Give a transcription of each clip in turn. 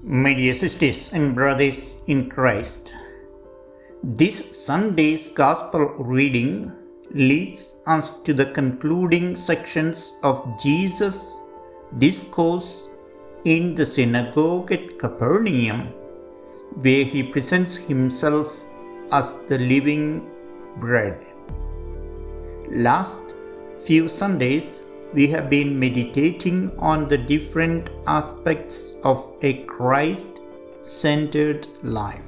My dear sisters and brothers in Christ, this Sunday's Gospel reading leads us to the concluding sections of Jesus' discourse in the synagogue at Capernaum, where he presents himself as the living bread. Last few Sundays, we have been meditating on the different aspects of a Christ-centered life.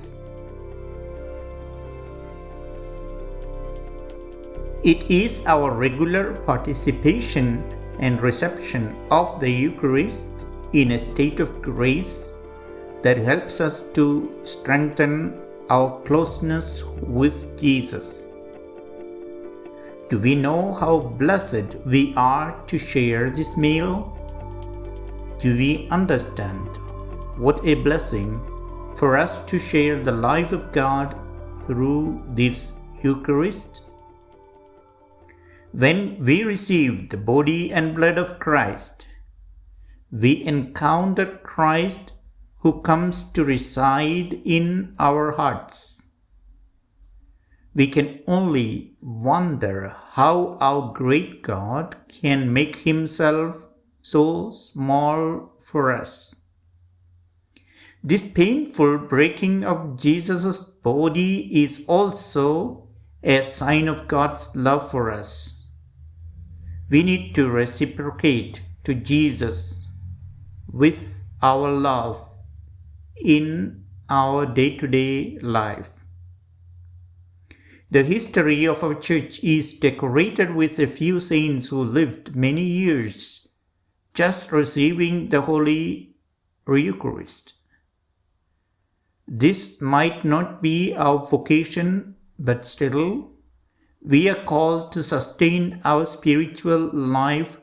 It is our regular participation and reception of the Eucharist in a state of grace that helps us to strengthen our closeness with Jesus. Do we know how blessed we are to share this meal? Do we understand what a blessing for us to share the life of God through this Eucharist? When we receive the body and blood of Christ, we encounter Christ who comes to reside in our hearts. We can only wonder how our great God can make himself so small for us. This painful breaking of Jesus' body is also a sign of God's love for us. We need to reciprocate to Jesus with our love in our day-to-day life. The history of our church is decorated with a few saints who lived many years just receiving the Holy Eucharist. This might not be our vocation, but still, we are called to sustain our spiritual life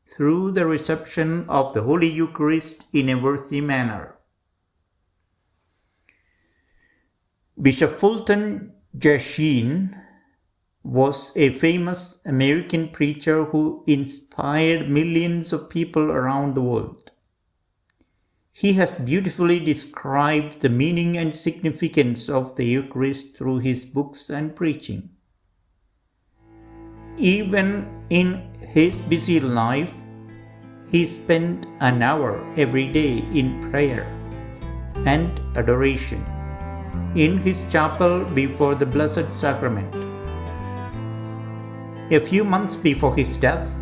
through the reception of the Holy Eucharist in a worthy manner. Bishop Fulton Sheen was a famous American preacher who inspired millions of people around the world. He has beautifully described the meaning and significance of the Eucharist through his books and preaching. Even in his busy life, he spent an hour every day in prayer and adoration in his chapel before the Blessed Sacrament. A few months before his death,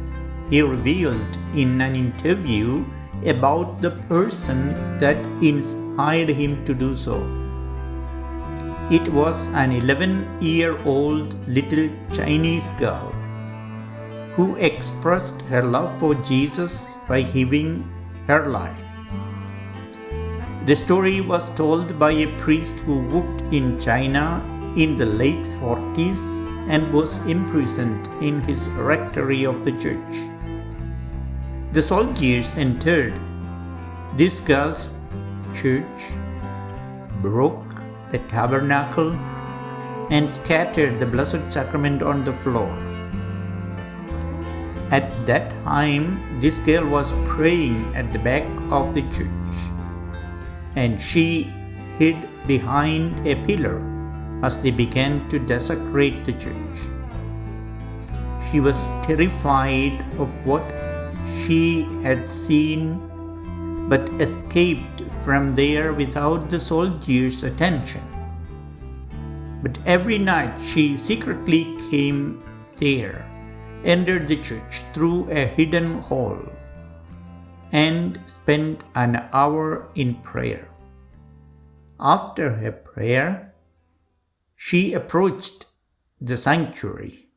he revealed in an interview about the person that inspired him to do so. It was an 11-year-old little Chinese girl who expressed her love for Jesus by giving her life. The story was told by a priest who worked in China in the late 40s and was imprisoned in his rectory of the church. The soldiers entered this girl's church, broke the tabernacle, and scattered the Blessed Sacrament on the floor. At that time, this girl was praying at the back of the church, and she hid behind a pillar as they began to desecrate the church. She was terrified of what she had seen, but escaped from there without the soldiers' attention. But every night she secretly came there, entered the church through a hidden hall, and spent an hour in prayer. After her prayer, she approached the sanctuary,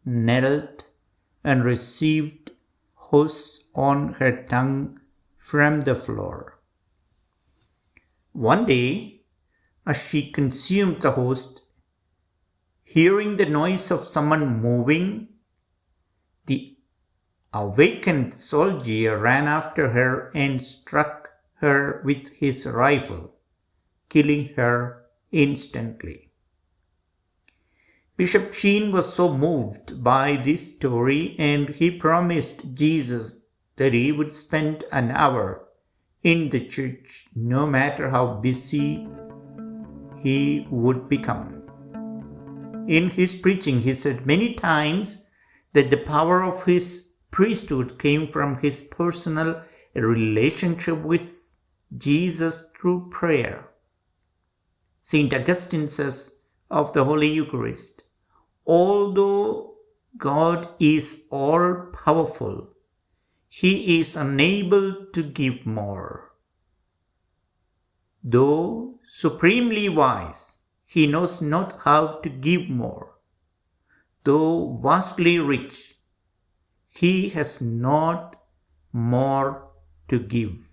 knelt, and received hosts on her tongue from the floor. One day, as she consumed the host, hearing the noise of someone moving, the awakened soldier ran after her and struck her with his rifle, killing her instantly. Bishop Sheen was so moved by this story, and he promised Jesus that he would spend an hour in the church, no matter how busy he would become. In his preaching, he said many times that the power of his priesthood came from his personal relationship with Jesus through prayer. St. Augustine says of the Holy Eucharist, although God is all-powerful, he is unable to give more. Though supremely wise, he knows not how to give more. Though vastly rich, he has not more to give.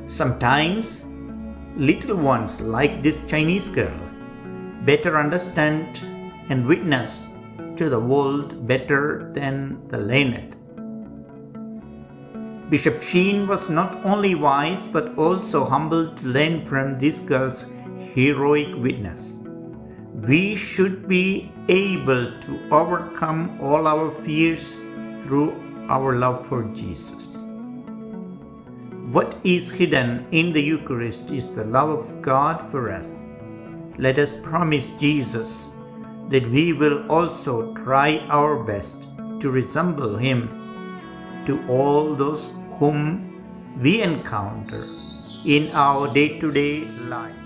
Sometimes, little ones like this Chinese girl better understand and witness to the world better than the learned. Bishop Sheen was not only wise but also humble to learn from this girl's heroic witness. We should be able to overcome all our fears through our love for Jesus. What is hidden in the Eucharist is the love of God for us. Let us promise Jesus that we will also try our best to resemble him to all those whom we encounter in our day-to-day life.